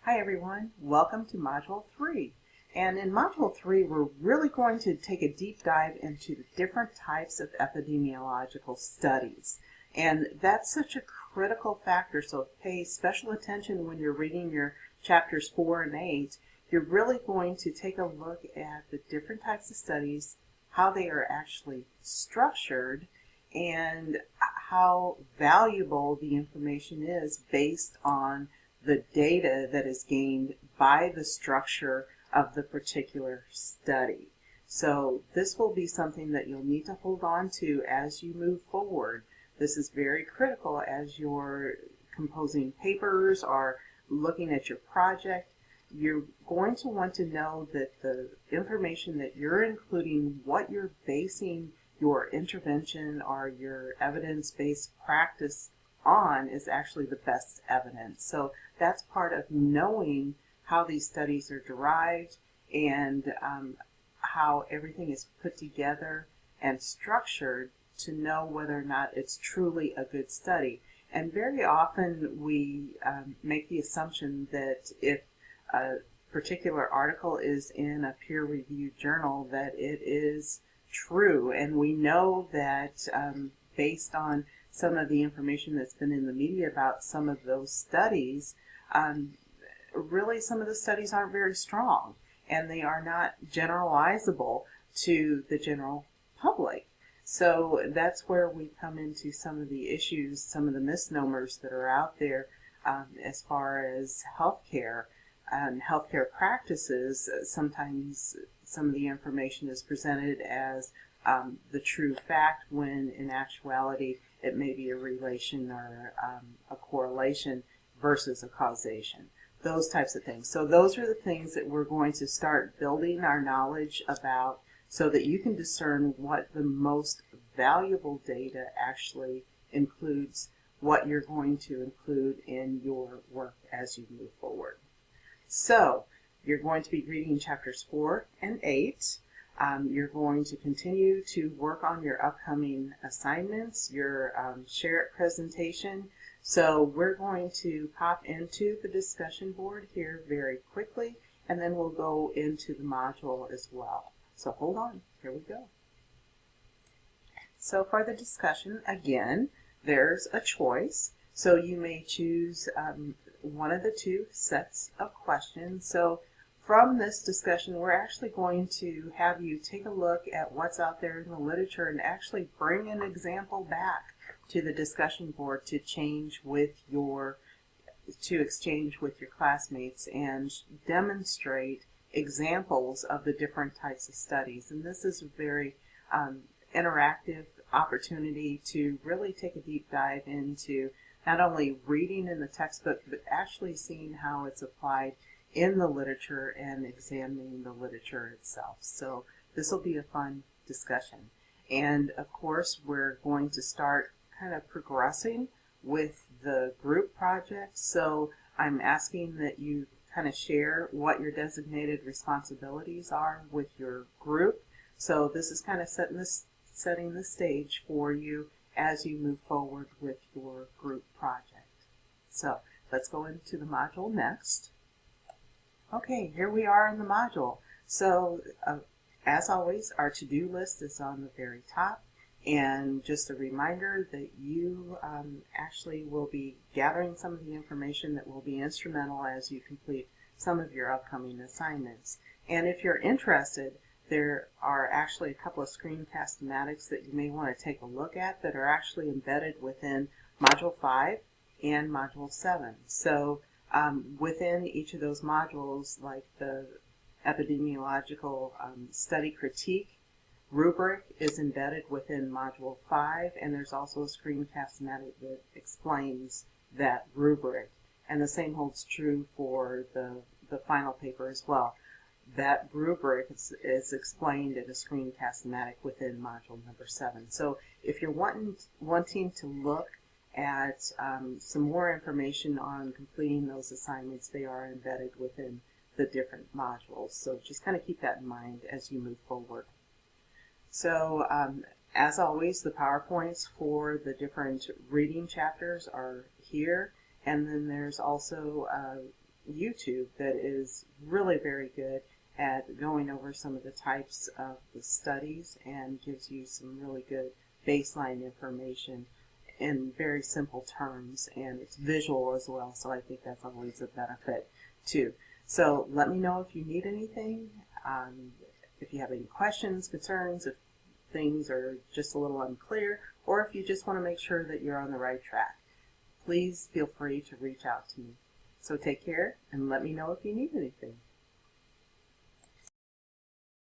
Hi everyone, welcome to Module 3. And in Module 3 we're really going to take a deep dive into the different types of epidemiological studies. And that's such a critical factor, so pay special attention when you're reading your chapters 4 and 8. You're really going to take a look at the different types of studies, how they are actually structured, and how valuable the information is based on the data that is gained by the structure of the particular study. So this will be something that you'll need to hold on to as you move forward. This is very critical as you're composing papers or looking at your project. You're going to want to know that the information that you're including, what you're basing your intervention or your evidence-based practice on, is actually the best evidence. So that's part of knowing how these studies are derived and how everything is put together and structured to know whether or not it's truly a good study. And very often we make the assumption that if a particular article is in a peer-reviewed journal that it is true, and we know that based on some of the information that's been in the media about some of those studies, really some of the studies aren't very strong and they are not generalizable to the general public. So that's where we come into some of the issues, some of the misnomers that are out there as far as healthcare and healthcare practices. Sometimes some of the information is presented as the true fact when in actuality it may be a relation or a correlation versus a causation. Those types of things. So those are the things that we're going to start building our knowledge about so that you can discern what the most valuable data actually includes, what you're going to include in your work as you move forward. So you're going to be reading chapters 4 and 8. You're going to continue to work on your upcoming assignments, your share it presentation. So we're going to pop into the discussion board here very quickly, and then we'll go into the module as well. So hold on, here we go. So for the discussion, again, there's a choice. So you may choose one of the two sets of questions. So from this discussion, we're actually going to have you take a look at what's out there in the literature and actually bring an example back to the discussion board to exchange with your classmates and demonstrate examples of the different types of studies. And this is a very interactive opportunity to really take a deep dive into not only reading in the textbook, but actually seeing how it's applied in the literature and examining the literature itself. So this will be a fun discussion. And of course, we're going to start kind of progressing with the group project. So I'm asking that you kind of share what your designated responsibilities are with your group. So this is kind of setting the stage for you as you move forward with your group project. So let's go into the module next. Okay, here we are in the module. So as always, our to-do list is on the very top. And just a reminder that you actually will be gathering some of the information that will be instrumental as you complete some of your upcoming assignments. And if you're interested, there are actually a couple of screencast-o-matics that you may want to take a look at that are actually embedded within Module 5 and Module 7. So within each of those modules, like the epidemiological study critique rubric is embedded within Module 5, and there's also a screencast-o-matic that explains that rubric. And the same holds true for the final paper as well. That rubric is explained in a screencast-o-matic within Module number 7. So if you're wanting to look at some more information on completing those assignments, they are embedded within the different modules. So just kind of keep that in mind as you move forward. So as always, the PowerPoints for the different reading chapters are here, and then there's also YouTube that is really very good at going over some of the types of the studies and gives you some really good baseline information in very simple terms, and it's visual as well, so I think that's always a benefit too. So let me know if you need anything, if you have any questions, concerns, if things are just a little unclear, or if you just want to make sure that you're on the right track. Please feel free to reach out to me. So take care and let me know if you need anything.